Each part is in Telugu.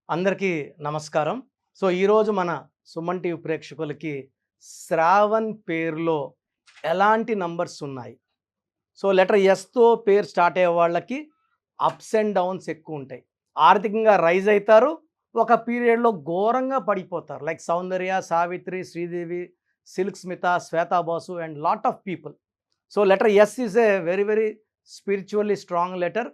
అందరికీ నమస్కారం. ఈరోజు మన సుమన్ టీవీ ప్రేక్షకులకి శ్రావణ్ పేరులో ఎలాంటి నంబర్స్ ఉన్నాయి? లెటర్ ఎస్‌తో పేరు స్టార్ట్ అయ్యే వాళ్ళకి అప్స్ అండ్ డౌన్స్ ఎక్కువ ఉంటాయి. ఆర్థికంగా రైజ్ అయితారు. ఒక పీరియడ్‌లో ఘోరంగా పడిపోతారు. Like Soundarya, Savitri, Sridevi, Silk Smitha, Shweta Basu and lot of people. Letter S is a very very spiritually strong letter.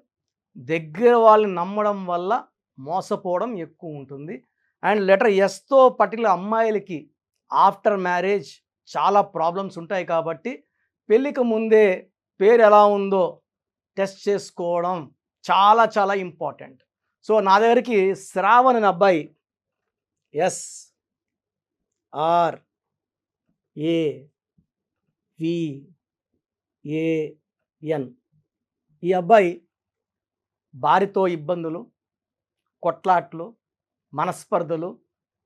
దగ్గర వాళ్ళని నమ్మడం వల్ల మోసపోవడం ఎక్కువ ఉంటుంది. అండ్ లెటర్ ఎస్‌తో పర్టిక్యులర్ అమ్మాయిలకి ఆఫ్టర్ మ్యారేజ్ చాలా ప్రాబ్లమ్స్ ఉంటాయి కాబట్టి పెళ్ళికి ముందే పేరు ఎలా ఉందో టెస్ట్ చేసుకోవడం చాలా చాలా ఇంపార్టెంట్. నా దగ్గరికి శ్రావణ్ అనే అబ్బాయి SRAVAN ఈ అబ్బాయి భార్యతో ఇబ్బందులు, కొట్లాట్లు, మనస్పర్ధలు,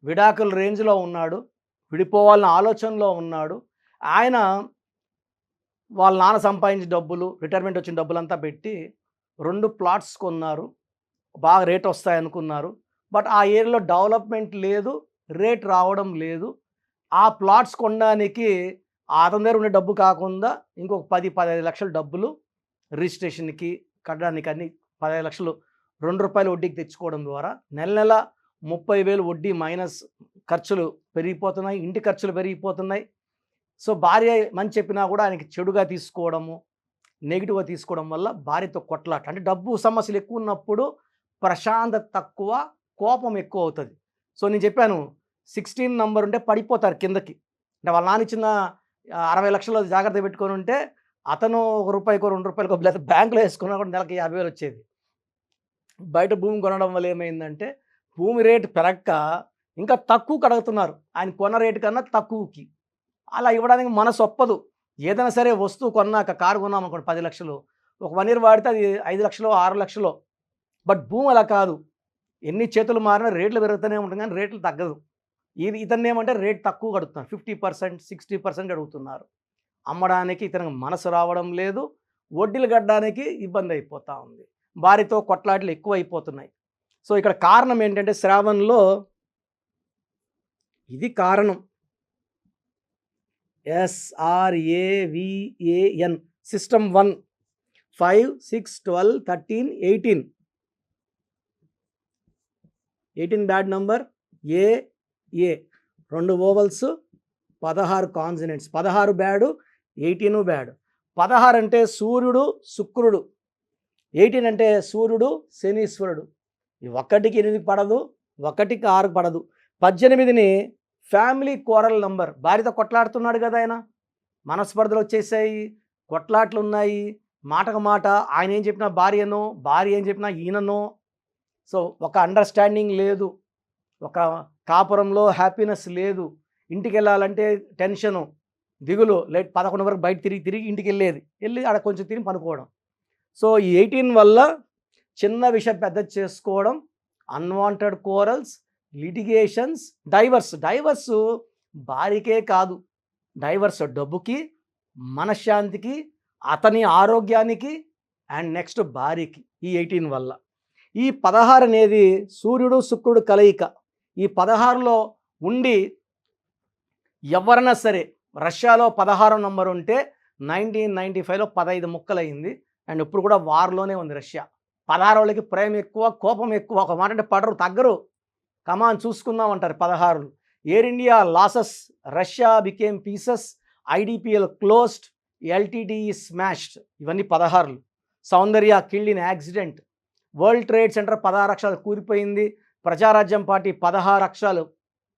విడాకుల రేంజ్లో ఉన్నాడు. విడిపోవాలన్న ఆలోచనలో ఉన్నాడు. ఆయన వాళ్ళ నాన్న సంపాదించిన డబ్బులు, రిటైర్మెంట్ వచ్చిన డబ్బులంతా పెట్టి 2 ప్లాట్స్ కొన్నారు. బాగా రేట్ వస్తాయనుకున్నారు. బట్ ఆ ఏరియాలో డెవలప్మెంట్ లేదు, రేట్ రావడం లేదు. ఆ ప్లాట్స్ కొనడానికి అతని దగ్గర ఉండే డబ్బు కాకుండా ఇంకొక 10-15 లక్షల డబ్బులు రిజిస్ట్రేషన్కి కట్టడానికి అన్ని 15 లక్షలు ₹2 వడ్డీకి తెచ్చుకోవడం ద్వారా నెల నెల 30,000 వడ్డీ మైనస్ ఖర్చులు పెరిగిపోతున్నాయి. ఇంటి ఖర్చులు పెరిగిపోతున్నాయి. భార్య మంచి చెప్పినా కూడా ఆయనకి చెడుగా తీసుకోవడము, నెగిటివ్గా తీసుకోవడం వల్ల భార్యతో కొట్లాట. అంటే డబ్బు సమస్యలు ఎక్కువ ఉన్నప్పుడు ప్రశాంతత తక్కువ, కోపం ఎక్కువ అవుతుంది. నేను చెప్పాను 16 నంబర్ ఉంటే పడిపోతారు కిందకి. అంటే వాళ్ళ నాన్న ఇచ్చిన 60 లక్షలు జాగ్రత్త పెట్టుకొని ఉంటే అతను ₹1కో ₹2కో లేదా బ్యాంకులో వేసుకున్నా కూడా నెలకి 50,000 వచ్చేది. బయట భూమి కొనడం వల్ల ఏమైందంటే భూమి రేటు పెరక్క ఇంకా తక్కువకి అడుగుతున్నారు. ఆయన కొన్న రేటు కన్నా తక్కువకి. అలా ఇవ్వడానికి మనసు ఒప్పదు. ఏదైనా సరే వస్తువు కొన్నాక కారు కొన్నామనుకోండి 10 లక్షలు, ఒక 1 ఇయర్ వాడితే అది 5 లక్షలో 6 లక్షలో. బట్ భూమి అలా కాదు. ఎన్ని చేతులు మారినా రేట్లు పెరుగుతూనే ఉంటుంది కానీ రేట్లు తగ్గదు. ఇతన్ని ఏమంటే రేట్ తక్కువ అడుగుతున్నారు. 50%, 60% అడుగుతున్నారు. అమ్మడానికి ఇతనికి మనసు రావడం లేదు. వడ్డీలు కట్టడానికి ఇబ్బంది అయిపోతూ ఉంది. భార్యతో కొట్లాటలు ఎక్కువ అయిపోతున్నాయి. ఇక్కడ కారణం ఏంటంటే శ్రావణ్లో ఇది కారణం. SRAVAN system 1 5 6 12 13 18 bad number. A 2 vowels 16 consonants. 16 bad, 18 bad. 16 అంటే సూర్యుడు శుక్రుడు, 18 అంటే సూర్యుడు శనీశ్వరుడు. 1కి 8 పడదు, 1కి 6 పడదు. 18ని ఫ్యామిలీ కోరల్ నంబర్. భార్యతో కొట్లాడుతున్నాడు కదా ఆయన, మనస్పర్ధలు వచ్చేసాయి, కొట్లాట్లు ఉన్నాయి, మాటకు మాట ఆయన ఏం చెప్పినా భార్యనో, భార్య ఏం చెప్పినా ఈయననో. ఒక అండర్స్టాండింగ్ లేదు, ఒక కాపురంలో హ్యాపీనెస్ లేదు. ఇంటికి వెళ్ళాలంటే టెన్షను, దిగులు. లేట్ 11 వరకు బయట తిరిగి ఇంటికి వెళ్ళి ఆడ కొంచెం తిని పనుకోవడం. ఈ 18 వల్ల చిన్న విషయం పెద్ద చేసుకోవడం, అన్వాంటెడ్ కోరల్స్, లిటిగేషన్స్, డైవర్స్ భార్యకే కాదు, డైవర్స్ డబ్బుకి, మనశ్శాంతికి, అతని ఆరోగ్యానికి అండ్ నెక్స్ట్ భార్యకి ఈ 18 వల్ల. ఈ 16 అనేది సూర్యుడు శుక్రుడు కలయిక. ఈ 16లో ఉండి ఎవరైనా సరే, రష్యాలో 16 నంబర్ ఉంటే 1995లో 15 ముక్కలైంది. అండ్ ఇప్పుడు కూడా వార్లోనే ఉంది రష్యా. 16 వాళ్ళకి ప్రేమ ఎక్కువ, కోపం ఎక్కువ. ఒక మాట అంటే పడరు, తగ్గరు. కమాన్ చూసుకుందాం అంటారు 16. Air India losses, Russia became pieces, IDPL closed, LTTE smashed. ఇవన్నీ 16. Soundarya killed in accident. World Trade Center 16 అక్షరాలు కూలిపోయింది. ప్రజారాజ్యం పార్టీ 16 అక్షరాలు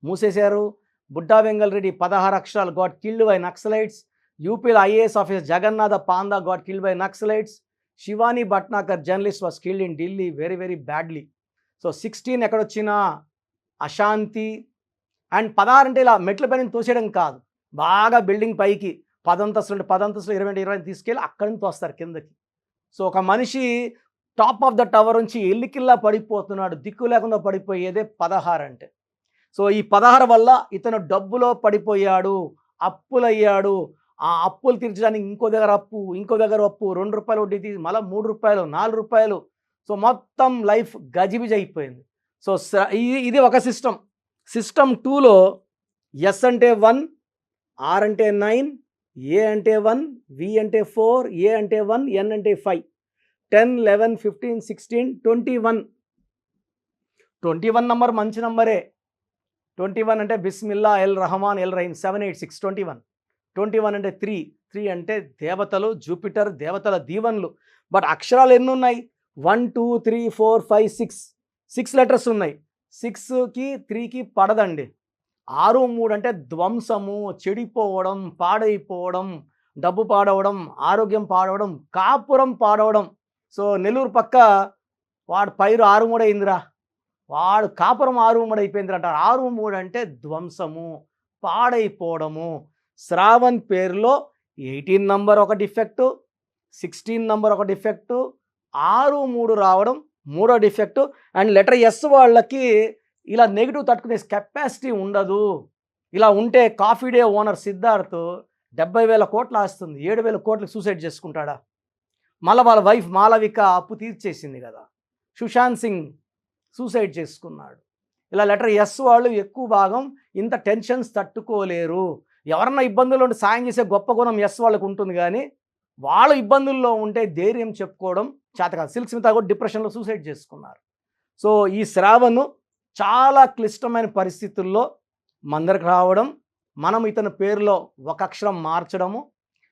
మూసేశారు. బుడ్డా వెంగల్ రెడ్డి 16 అక్షరాలు గాట్ కిల్డ్ బై నక్సలైట్స్. యూపీలో IAS officer Jagannatha Panda got killed by naxalites. Shivani Bhatnagar journalist was killed in Delhi very very badly. 16 ఎక్కడొచ్చినా అశాంతి. అండ్ 16 అంటే ఇలా మెట్ల పైన తోసేయడం కాదు, బాగా బిల్డింగ్ పైకి 10 అంతస్తులు 20 తీసుకెళ్ళి అక్కడి నుంచి తోస్తారు కిందకి. ఒక మనిషి టాప్ ఆఫ్ ద టవర్ నుంచి ఎల్లికిల్లా పడిపోతున్నాడు, దిక్కు లేకుండా పడిపోయేదే 16 అంటే. ఈ 16 వల్ల ఇతను డబ్బులో పడిపోయాడు, అప్పులయ్యాడు. ఆ అప్పులు తీర్చడానికి ఇంకో దగ్గర అప్పు, ₹2 వడ్డీ తీసి మళ్ళీ ₹3, ₹4. మొత్తం లైఫ్ గజిబిజి అయిపోయింది. సో ఇది ఒక సిస్టమ్. సిస్టమ్ 2లో ఎస్ అంటే 1, ఆర్ అంటే 9, ఏ అంటే 1, వి అంటే 4, ఏ అంటే 1, ఎన్ అంటే 5, 10, 11, 15, 16, 21. 21 నంబర్ మంచి నంబరే. 21 అంటే బిస్మిల్లా, ఎల్ రహమాన్, ఎల్ రహీం, 786 21. 21 అంటే 3 అంటే దేవతలు, జూపిటర్, దేవతల దీవెనలు. బట్ అక్షరాలు ఎన్ని ఉన్నాయి? 1, 2, 3, 4, 5, 6 లెటర్స్ ఉన్నాయి. 6కి 3కి పడదండి. 6, 3 అంటే ధ్వంసము, చెడిపోవడం, పాడైపోవడం, డబ్బు పాడవడం, ఆరోగ్యం పాడవడం, కాపురం పాడవడం. సో నెల్లూరు పక్క వాడు పైరు 6, 3 అయిందిరా, వాడు కాపురం 6, 3 అయిపోయిందిరా అంటారు. 6, 3 అంటే ధ్వంసము, పాడైపోవడము. శ్రావణ్ పేరులో 18 నంబర్ ఒక డిఫెక్టు, 16 నంబర్ ఒక డిఫెక్టు, 6, 3 రావడం మూడో డిఫెక్టు. అండ్ లెటర్ ఎస్ వాళ్ళకి ఇలా నెగిటివ్ తట్టుకునే కెపాసిటీ ఉండదు. ఇలా ఉంటే కాఫీ డే ఓనర్ సిద్ధార్థ్ 70,000 కోట్లు ఆస్తుంది, 7,000 కోట్లకు సూసైడ్ చేసుకుంటాడా? మళ్ళీ వాళ్ళ వైఫ్ మాలవిక అప్పు తీర్చేసింది కదా. సుశాంత్ సింగ్ సూసైడ్ చేసుకున్నాడు. ఇలా లెటర్ ఎస్ వాళ్ళు ఎక్కువ భాగం ఇంత టెన్షన్స్ తట్టుకోలేరు. ఎవరన్నా ఇబ్బందుల్లో ఉంటే సాయం చేసే గొప్ప గుణం ఎస్ వాళ్ళకు ఉంటుంది, కానీ వాళ్ళు ఇబ్బందుల్లో ఉంటే ధైర్యం చెప్పుకోవడం చేత కాదు. సిల్క్ స్మిత కూడా డిప్రెషన్లో సూసైడ్ చేసుకున్నారు. సో ఈ శ్రావణ్ చాలా క్లిష్టమైన పరిస్థితుల్లో మందరికి రావడం, మనం ఇతని పేరులో ఒక అక్షరం మార్చడము,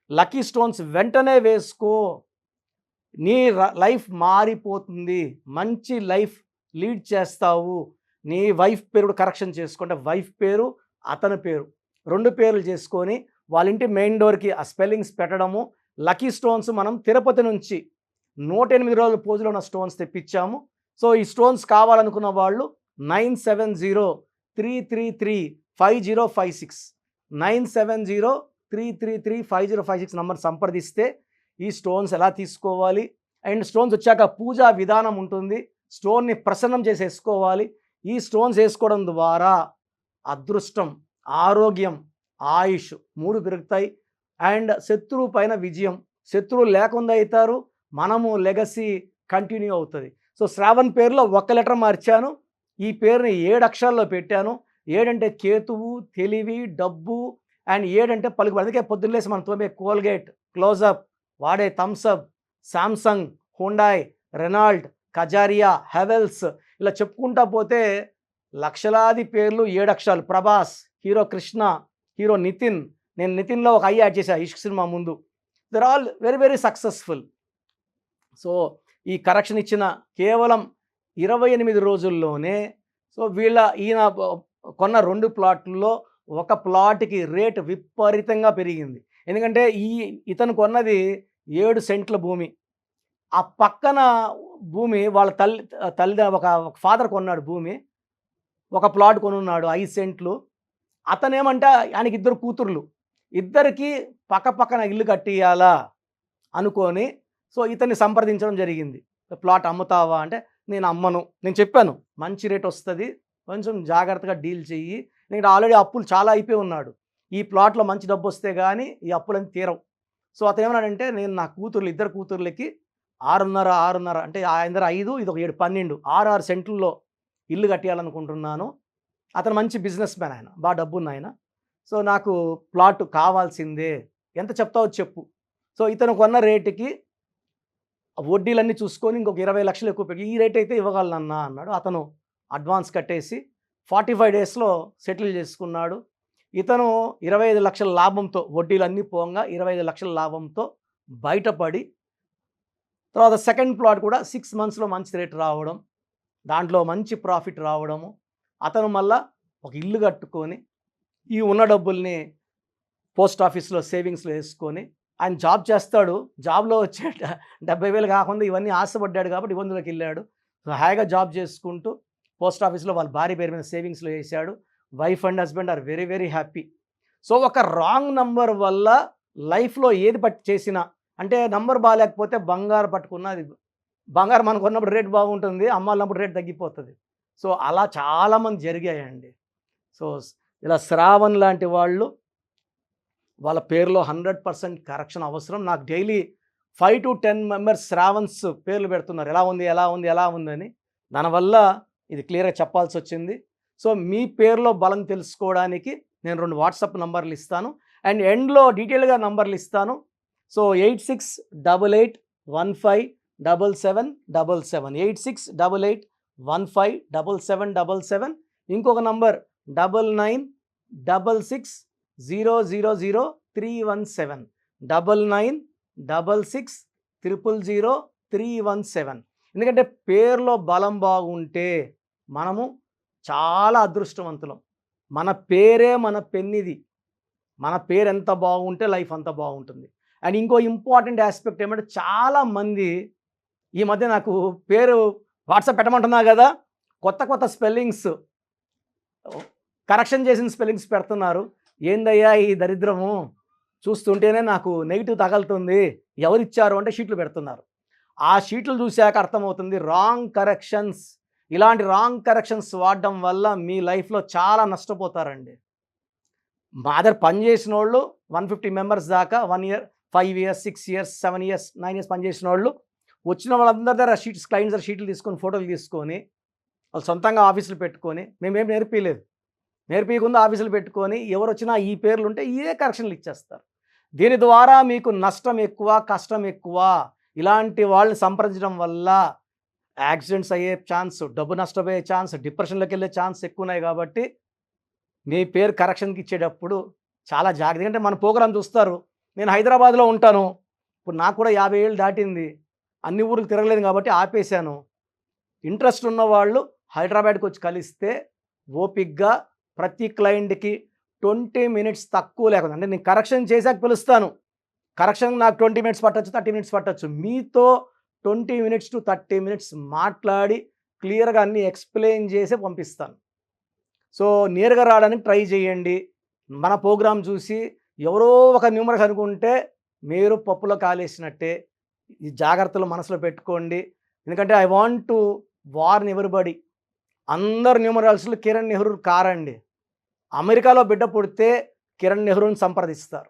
లక్కీ స్టోన్స్ వెంటనే వేసుకో, నీ లైఫ్ మారిపోతుంది, మంచి లైఫ్ లీడ్ చేస్తావు. నీ వైఫ్ పేరు కరెక్షన్ చేసుకుంటే వైఫ్ పేరు, అతని పేరు 2 పేర్లు చేసుకొని వాళ్ళ ఇంటి మెయిన్ డోర్కి ఆ స్పెల్లింగ్స్ పెట్టడము. లక్కీ స్టోన్స్ మనం తిరుపతి నుంచి 108 రోజుల పోజులో ఉన్న స్టోన్స్ తెప్పించాము. సో ఈ స్టోన్స్ కావాలనుకున్న వాళ్ళు 9703335056 9703335056 నంబర్ సంప్రదిస్తే ఈ స్టోన్స్ ఎలా తీసుకోవాలి, అండ్ స్టోన్స్ వచ్చాక పూజా విధానం ఉంటుంది. స్టోన్ని ప్రసన్నం చేసి వేసుకోవాలి. ఈ స్టోన్స్ వేసుకోవడం ద్వారా అదృష్టం, ఆరోగ్యం, ఆయుష్ 3 పెరుగుతాయి. అండ్ శత్రువు పైన విజయం, శత్రువులు లేకుండా అవుతారు, మనము లెగసీ కంటిన్యూ అవుతుంది. సో శ్రావణ్ పేరులో ఒక్క లెటర్ మార్చాను, ఈ పేరుని 7 అక్షరాల్లో పెట్టాను. 7 అంటే కేతువు, తెలివి, డబ్బు, అండ్ 7 అంటే పలుకుబడి. అందుకే పొద్దున్నేసి మనం తోమే కోల్గేట్, క్లోజప్, వాడే Thums Up, Samsung, Hyundai, Renault, Kajaria, Havells, ఇలా చెప్పుకుంటా పోతే లక్షలాది పేర్లు 7 అక్షరాలు. Prabhas, hero Krishna, hero Nitin. నేను నితిన్లో ఒక ఐ యాడ్ చేశాను ఇష్క్ సినిమా ముందు. They're all very very successful. So ఈ కరెక్షన్ ఇచ్చిన కేవలం 28 రోజుల్లోనే సో ఈయన కొన్న 2 ప్లాట్లలో ఒక ప్లాట్కి రేటు విపరీతంగా పెరిగింది. ఎందుకంటే ఇతను కొన్నది 7 సెంట్ల భూమి. ఆ పక్కన భూమి వాళ్ళ తల్లి ఒక ఫాదర్ కొన్నాడు భూమి, ఒక ప్లాట్ కొనున్నాడు 5 సెంట్లు. అతనేమంటే ఆయనకి 2 కూతుర్లు, ఇద్దరికి పక్కన ఇల్లు కట్టియాలా అనుకొని సో ఇతన్ని సంప్రదించడం జరిగింది. ప్లాట్ అమ్ముతావా అంటే నేను అమ్మను, నేను చెప్పాను మంచి రేట్ వస్తుంది, కొంచెం జాగ్రత్తగా డీల్ చెయ్యి, ఎందుకంటే ఆల్రెడీ అప్పులు చాలా అయిపోయి ఉన్నాడు, ఈ ప్లాట్లో మంచి డబ్బు వస్తే కానీ ఈ అప్పులని తీరవు. సో అతను ఏమన్నాడంటే నేను నా కూతుర్లు 2 కూతుర్లకి 6.5 అంటే ఆయన 5, ఇది ఒక 7, 12, 6 సెంట్లలో ఇల్లు కట్టేయాలనుకుంటున్నాను. అతను మంచి బిజినెస్ మ్యాన్, ఆయన బాగా డబ్బున్న ఆయన. సో నాకు ప్లాట్ కావాల్సిందే, ఎంత చెప్తావో చెప్పు. సో ఇతను కొన్న రేటుకి వడ్డీలన్నీ చూసుకొని ఇంకొక 20 లక్షలు ఎక్కువ పెట్టి ఈ రేట్ అయితే ఇవ్వగలనన్నా అన్నాడు. అతను అడ్వాన్స్ కట్టేసి 45 డేస్లో సెటిల్ చేసుకున్నాడు. ఇతను 25 లక్షల లాభంతో, వడ్డీలన్నీ పోగా 25 లక్షల లాభంతో బయటపడి, తర్వాత సెకండ్ ప్లాట్ కూడా 6 మంత్స్లో మంచి రేట్ రావడం, దాంట్లో మంచి ప్రాఫిట్ రావడము. అతను మళ్ళా ఒక ఇల్లు కట్టుకొని ఈ ఉన్న డబ్బుల్ని పోస్ట్ ఆఫీస్లో సేవింగ్స్లో వేసుకొని ఆయన జాబ్ చేస్తాడు. జాబ్లో వచ్చే 70,000 కాకుండా ఇవన్నీ ఆశపడ్డాడు కాబట్టి ఇబ్బందులకు వెళ్ళాడు. సో హాయిగా జాబ్ చేసుకుంటూ పోస్ట్ ఆఫీస్లో వాళ్ళ భార్య పేరు మీద సేవింగ్స్లో వేసాడు. Wife and husband are very very happy. So ఒక రాంగ్ నంబర్ వల్ల లైఫ్లో ఏది చేసినా, అంటే నంబర్ బాగాలేకపోతే బంగారు పట్టుకున్న అది బంగారం మనకు ఉన్నప్పుడు రేట్ బాగుంటుంది, అమ్మాలన్నప్పుడు రేట్ తగ్గిపోతుంది. సో అలా చాలామంది జరిగాయండి. సో ఇలా శ్రావణ్ లాంటి వాళ్ళు వాళ్ళ పేరులో 100% కరెక్షన్ అవసరం. నాకు డైలీ 5 to 10 మెంబర్స్ శ్రావణ్స్ పేర్లు పెడుతున్నారు, ఎలా ఉంది అని. దానివల్ల ఇది క్లియర్గా చెప్పాల్సి వచ్చింది. సో మీ పేరులో బలం తెలుసుకోవడానికి నేను 2 వాట్సాప్ నంబర్లు ఇస్తాను అండ్ ఎండ్లో డీటెయిల్గా నంబర్లు ఇస్తాను. సో 8688157777 8688157777. ఇంకొక నంబర్ 9966000317 9966000317. ఎందుకంటే పేరులో బలం బాగుంటే మనము చాలా అదృష్టవంతులం. మన పేరే మన పెన్నిది. మన పేరు ఎంత బాగుంటే లైఫ్ అంత బాగుంటుంది. అండ్ ఇంకో ఇంపార్టెంట్ ఆస్పెక్ట్ ఏమంటే చాలామంది ఈ మధ్య నాకు పేరు వాట్సాప్ పెట్టమంటున్నా కదా, కొత్త స్పెల్లింగ్స్ కరెక్షన్ చేసిన స్పెల్లింగ్స్ పెడుతున్నారు. ఏందయ్యా ఈ దరిద్రము, చూస్తుంటేనే నాకు నెగిటివ్ తగలుతుంది, ఎవరిచ్చారు అంటే షీట్లు పెడుతున్నారు. ఆ షీట్లు చూశాక అర్థమవుతుంది రాంగ్ కరెక్షన్స్. ఇలాంటి రాంగ్ కరెక్షన్స్ వాడడం వల్ల మీ లైఫ్లో చాలా నష్టపోతారండి. మా దగ్గర పనిచేసిన వాళ్ళు 150 మెంబర్స్ దాకా 1 year 5 years 6 years 7 years 9 years పనిచేసిన వాళ్ళు వచ్చిన వాళ్ళందరి దగ్గర షీట్స్ క్లయింట్స్ దగ్గర షీట్లు తీసుకొని ఫోటోలు తీసుకొని వాళ్ళు సొంతంగా ఆఫీసులు పెట్టుకొని మేమేం నేర్పించకుండా ఆఫీసులు పెట్టుకొని ఎవరు వచ్చినా ఈ పేర్లు ఉంటే ఇదే కరెక్షన్లు ఇచ్చేస్తారు. దీని ద్వారా మీకు నష్టం ఎక్కువ, కష్టం ఎక్కువ. ఇలాంటి వాళ్ళని సంప్రదించడం వల్ల యాక్సిడెంట్స్ అయ్యే ఛాన్స్, డబ్బు నష్టపోయే ఛాన్స్, డిప్రెషన్లోకి వెళ్ళే ఛాన్స్ ఎక్కువ ఉన్నాయి. కాబట్టి మీ పేరు కరెక్షన్కి ఇచ్చేటప్పుడు చాలా జాగ్రత్త. ఎందుకంటే మన ప్రోగ్రాం చూస్తారు. నేను హైదరాబాద్లో ఉంటాను, ఇప్పుడు నాకు కూడా 50 ఏళ్ళు దాటింది, అన్ని ఊర్లు తిరగలేదు కాబట్టి ఆపేశాను. ఇంట్రెస్ట్ ఉన్న వాళ్ళు హైదరాబాద్కి వచ్చి కలిస్తే ఓపిక్గా ప్రతి క్లయింట్కి 20 minutes తక్కువ లేకుండా, అంటే నేను కరెక్షన్ చేశాక పిలుస్తాను. కరెక్షన్ నాకు 20 minutes పట్టచ్చు, 30 minutes పట్టచ్చు. మీతో 20 minutes to 30 minutes మాట్లాడి క్లియర్గా అన్నీ ఎక్స్ప్లెయిన్ చేసి పంపిస్తాను. సో నేరుగా రావడానికి ట్రై చేయండి. మన ప్రోగ్రాం చూసి ఎవరో ఒక న్యూమరస్ అనుకుంటే మీరు పప్పులో కాలేసినట్టే. ఈ జాగ్రత్తలు మనసులో పెట్టుకోండి. ఎందుకంటే I want to warn everybody. అందరు న్యూమరాల్స్లో కిరణ్ నెహ్రూ కారండి. అమెరికాలో బిడ్డ పుడితే కిరణ్ నెహ్రూని సంప్రదిస్తారు.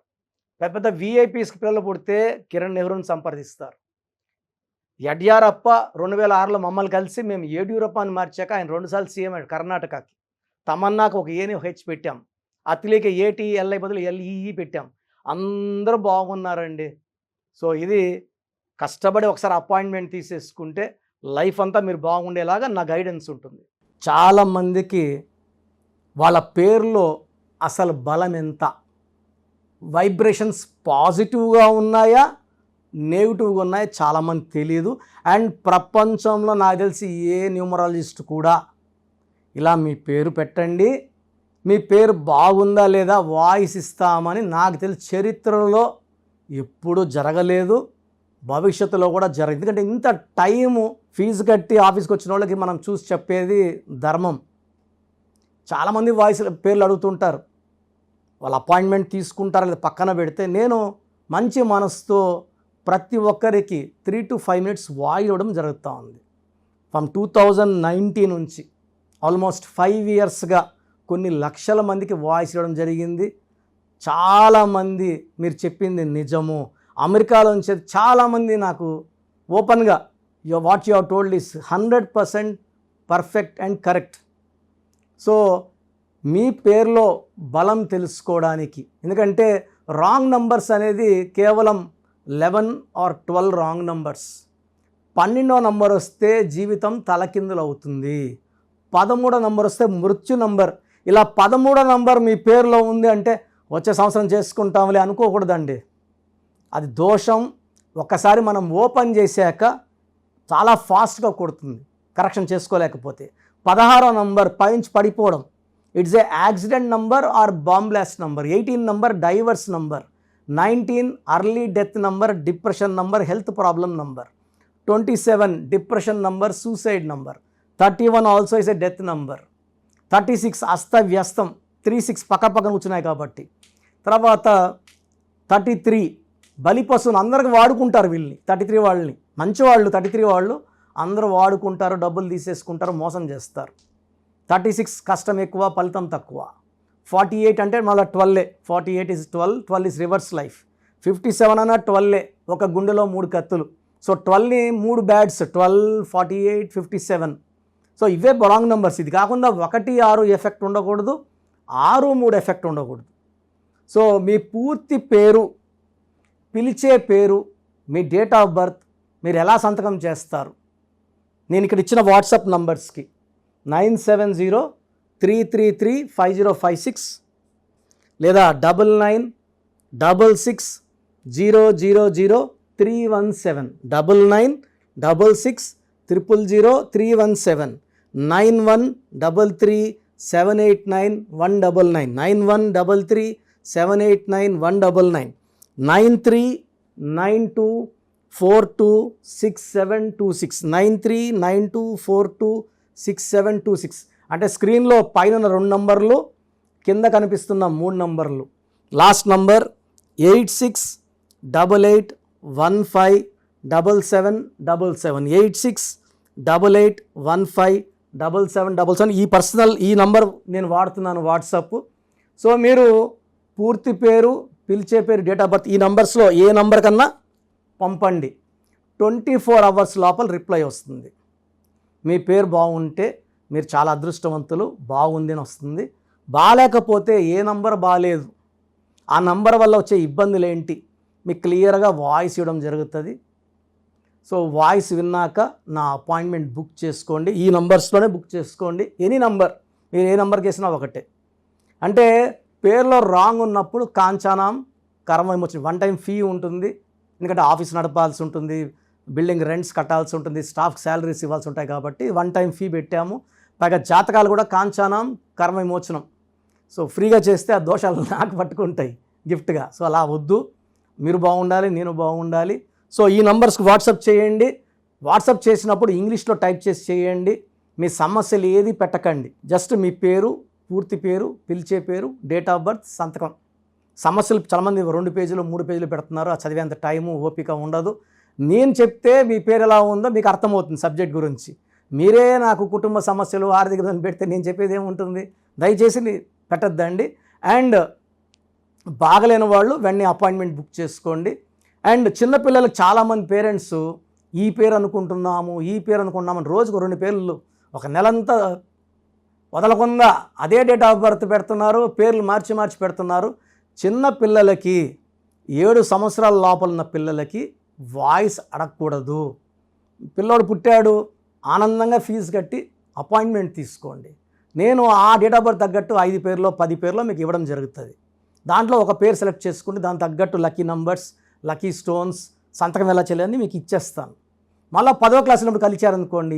పెద్ద విఐపీస్కి పిల్లలు పుడితే కిరణ్ నెహ్రూని సంప్రదిస్తారు. యడ్యూరప్ప 2006లో మమ్మల్ని కలిసి మేము యడ్యూరప్ప అని మార్చాక ఆయన 2 సార్లు సీఎం అయ్యాడు కర్ణాటకకి. తమన్నాకు ఒక ఏని హెచ్ పెట్టాం, అతిలేక ఏటీఎల్ఐ బదులు ఎల్ఈఈ పెట్టాం. అందరూ బాగున్నారండి. సో ఇది కష్టపడి ఒకసారి అపాయింట్మెంట్ తీసేసుకుంటే లైఫ్ అంతా మీరు బాగుండేలాగా నా గైడెన్స్ ఉంటుంది. చాలామందికి వాళ్ళ పేరులో అసలు బలం ఎంత, వైబ్రేషన్స్ పాజిటివ్గా ఉన్నాయా నెగిటివ్గా ఉన్నాయా చాలామంది తెలియదు. అండ్ ప్రపంచంలో నాకు తెలిసి ఏ న్యూమరాలజిస్ట్ కూడా ఇలా మీ పేరు పెట్టండి, మీ పేరు బాగుందా లేదా వాయిస్ ఇస్తామని నాకు తెలిసి చరిత్రలో ఎప్పుడూ జరగలేదు, భవిష్యత్తులో కూడా జరగదు. ఎందుకంటే ఇంత టైము ఫీజు కట్టి ఆఫీస్కి వచ్చిన వాళ్ళకి మనం చూసి చెప్పేది ధర్మం. చాలామంది వాయిస్ పేర్లు అడుగుతుంటారు, వాళ్ళ అపాయింట్మెంట్ తీసుకుంటారు లేదా పక్కన పెడితే నేను మంచి మనసుతో ప్రతి ఒక్కరికి 3 to 5 minutes వాయిస్ ఇవ్వడం జరుగుతూ ఉంది. ఫ్రమ్ 2019 నుంచి ఆల్మోస్ట్ 5 yearsగా కొన్ని లక్షల మందికి వాయిస్ ఇవ్వడం జరిగింది. చాలామంది మీరు చెప్పింది నిజము. అమెరికాలో నుంచి చాలామంది నాకు ఓపెన్గా what you have told is 100% perfect and correct. So మీ పేరులో బలం తెలుసుకోవడానికి, ఎందుకంటే రాంగ్ నంబర్స్ అనేది కేవలం 11 or 12 రాంగ్ నంబర్స్. 12వ నంబర్ వస్తే జీవితం తలకిందులు అవుతుంది. 13వ నంబర్ వస్తే మృత్యు నంబర్. ఇలా 13వ నంబర్ మీ పేరులో ఉంది అంటే వచ్చే సంవత్సరం చేసుకుంటాంలే అనుకోకూడదండి, అది దోషం. ఒక్కసారి మనం ఓపెన్ చేశాక చాలా ఫాస్ట్గా కొడుతుంది కరెక్షన్ చేసుకోలేకపోతే. 16వ నంబర్ పైనుంచి పడిపోవడం, it's a accident number or bomb blast number. 18 number divorce number. 19 early death number, depression number, health problem number. 27 depression number, suicide number. 31 also is a death number. 36 అస్తవ్యస్తం, 36 పక్కన కూర్చున్నాయి కాబట్టి. తర్వాత 33 బలిపశువును, అందరికి వాడుకుంటారు వీళ్ళని. 33 వాళ్ళని మంచివాళ్ళు, 33 వాళ్ళు అందరూ వాడుకుంటారు, డబ్బులు తీసేసుకుంటారు, మోసం చేస్తారు. 36 కష్టం ఎక్కువ, ఫలితం తక్కువ. 48 అంటే మళ్ళీ 12. 48 is 12 is రివర్స్ లైఫ్. 57 అన్న 12, ఒక గుండెలో 3 కత్తులు. సో 12ని 3 బ్యాడ్స్, 12, 48, 57. సో ఇవే రాంగ్ నెంబర్స్. ఇది కాకుండా 1, 6 ఎఫెక్ట్ ఉండకూడదు, 6, 3 ఎఫెక్ట్ ఉండకూడదు. సో మీ పూర్తి పేరు, పిలిచే పేరు, మీ డేట్ ఆఫ్ బర్త్ మీరు ఎలా సంతకం చేస్తారు? నేను ఇక్కడ ఇచ్చిన వాట్సాప్ నంబర్స్కి 9703335056 లేదా 9966000317 9966000317 9133789199 9133789199 9392426726 9392426726. అంటే స్క్రీన్లో పైన 2 నంబర్లు, కింద కనిపిస్తున్న 3 నంబర్లు. Last number 8688157777 8688157777. ఈ పర్సనల్ ఈ నంబర్ నేను వాడుతున్నాను వాట్సాప్. సో మీరు పూర్తి పేరు, పిలిచే పేరు, డేట్ ఆఫ్ బర్త్ ఈ నంబర్స్లో ఏ నంబర్ కన్నా పంపండి. 24 అవర్స్ లోపల రిప్లై వస్తుంది. మీ పేరు బాగుంటే మీరు చాలా అదృష్టవంతులు, బాగుంది అని వస్తుంది. బాగాలేకపోతే ఏ నంబర్ బాగాలేదు, ఆ నంబర్ వల్ల వచ్చే ఇబ్బందులు ఏంటి మీకు క్లియర్గా వాయిస్ ఇవ్వడం జరుగుతుంది. సో వాయిస్ విన్నాక నా అపాయింట్మెంట్ బుక్ చేసుకోండి. ఈ నంబర్స్లోనే బుక్ చేసుకోండి. ఎనీ నంబర్, మీరు ఏ నంబర్కి వేసినా ఒకటే. అంటే పేరులో రాంగ్ ఉన్నప్పుడు కాంచానాం కర్మ విమోచన 1 టైం ఫీ ఉంటుంది. ఎందుకంటే ఆఫీస్ నడపాల్సి ఉంటుంది, బిల్డింగ్ రెంట్స్ కట్టాల్సి ఉంటుంది, స్టాఫ్కి శాలరీస్ ఇవ్వాల్సి ఉంటాయి కాబట్టి 1 టైం ఫీ పెట్టాము. పైగా జాతకాలు కూడా కాంచానాం కర్మ విమోచనం. సో ఫ్రీగా చేస్తే ఆ దోషాలు నాకు పట్టుకుంటాయి గిఫ్ట్గా. సో అలా వద్దు, మీరు బాగుండాలి, నేను బాగుండాలి. సో ఈ నంబర్స్కి వాట్సాప్ చేయండి. వాట్సాప్ చేసినప్పుడు ఇంగ్లీష్లో టైప్ చేసి చేయండి. మీ సమస్యలు ఏది పెట్టకండి. జస్ట్ మీ పేరు, పూర్తి పేరు, పిలిచే పేరు, డేట్ ఆఫ్ బర్త్, సంతకం. సమస్యలు చాలామంది 2 పేజీలు 3 పేజీలు పెడుతున్నారు. ఆ చదివేంత టైము ఓపిక ఉండదు. నేను చెప్తే మీ పేరు ఎలా ఉందో మీకు అర్థమవుతుంది సబ్జెక్ట్ గురించి. మీరే నాకు కుటుంబ సమస్యలు, ఆర్థిక ఇబ్బందులు పెడితే నేను చెప్పేది ఏముంటుంది? దయచేసి పెట్టద్దండి. అండ్ బాగలేని వాళ్ళు వెంటనే అపాయింట్మెంట్ బుక్ చేసుకోండి. అండ్ చిన్నపిల్లలకు చాలామంది పేరెంట్స్ ఈ పేరు అనుకుంటున్నాము, ఈ పేరు అనుకుంటున్నామని రోజుకు 2 పేర్లు ఒక నెలంతా వదలకుండా అదే డేట్ ఆఫ్ బర్త్ పెడుతున్నారు, పేర్లు మార్చి మార్చి పెడుతున్నారు. చిన్న పిల్లలకి 7 సంవత్సరాల లోపల ఉన్న పిల్లలకి వాయిస్ అడగకూడదు. పిల్లోడు పుట్టాడు, ఆనందంగా ఫీజు కట్టి అపాయింట్మెంట్ తీసుకోండి. నేను ఆ డేట్ ఆఫ్ బర్త్ తగ్గట్టు 5 పేర్లో 10 పేర్లో మీకు ఇవ్వడం జరుగుతుంది. దాంట్లో ఒక పేరు సెలెక్ట్ చేసుకుంటే దాని తగ్గట్టు లక్కీ నంబర్స్, లక్కీ స్టోన్స్, సంతకం ఎలా చేయాలని మీకు ఇచ్చేస్తాను. మళ్ళీ 10వ క్లాస్ ఉన్నప్పుడు కలిచారనుకోండి,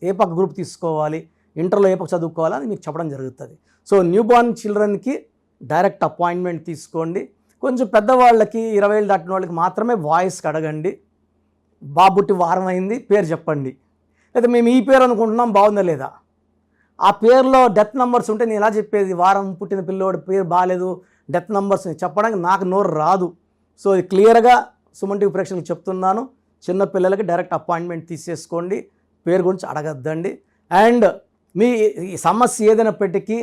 ఏ పక్క గ్రూప్ తీసుకోవాలి, ఇంటర్లో ఏ పక్క చదువుకోవాలి అని మీకు చెప్పడం జరుగుతుంది. సో న్యూ బార్న్ చిల్డ్రన్కి డైరెక్ట్ అపాయింట్మెంట్ తీసుకోండి. కొంచెం పెద్దవాళ్ళకి 20 ఏళ్ళు దాటిన వాళ్ళకి మాత్రమే వాయిస్కి అడగండి. బాబుట్టి వారం అయింది, పేరు చెప్పండి. లేదా మేము ఈ పేరు అనుకుంటున్నాం, బాగుందా లేదా? ఆ పేరులో డెత్ నెంబర్స్ ఉంటే నేను ఎలా చెప్పేది? వారం పుట్టిన పిల్లోడి పేరు బాగాలేదు, డెత్ నెంబర్స్ చెప్పడానికి నాకు నోరు రాదు. సో ఇది క్లియర్గా సుమన్ టీవీ ప్రేక్షకులకు చెప్తున్నాను. చిన్న పిల్లలకి డైరెక్ట్ అపాయింట్మెంట్ తీసేసుకోండి, పేరు గురించి అడగద్దండి. అండ్ మీ సమస్య ఏదైనప్పటికీ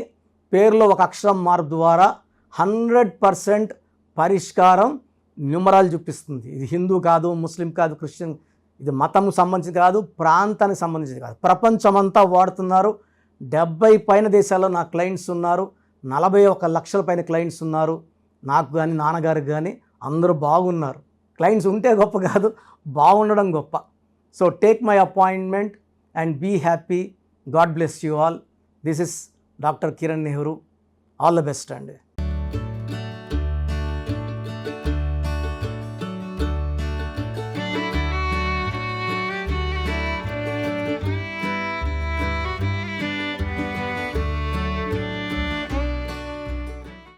పేరులో ఒక అక్షరం మార్పు ద్వారా 100% పరిష్కారం న్యూమరాలజీ చూపిస్తుంది. ఇది హిందూ కాదు, ముస్లిం కాదు, క్రిస్టియన్, ఇది మతం సంబంధించి కాదు, ప్రాంతానికి సంబంధించి కాదు, ప్రపంచమంతా వాడుతున్నారు. 70 పైన దేశాల్లో నా క్లయింట్స్ ఉన్నారు, 41 లక్షల పైన క్లయింట్స్ ఉన్నారు. నాకు కానీ నాన్నగారికి కానీ అందరూ బాగున్నారు. క్లయింట్స్ ఉంటే గొప్ప కాదు, బాగుండడం గొప్ప. So take my appointment and be happy. God bless you all. This is doctor Kiran Nehru. All the best అండి.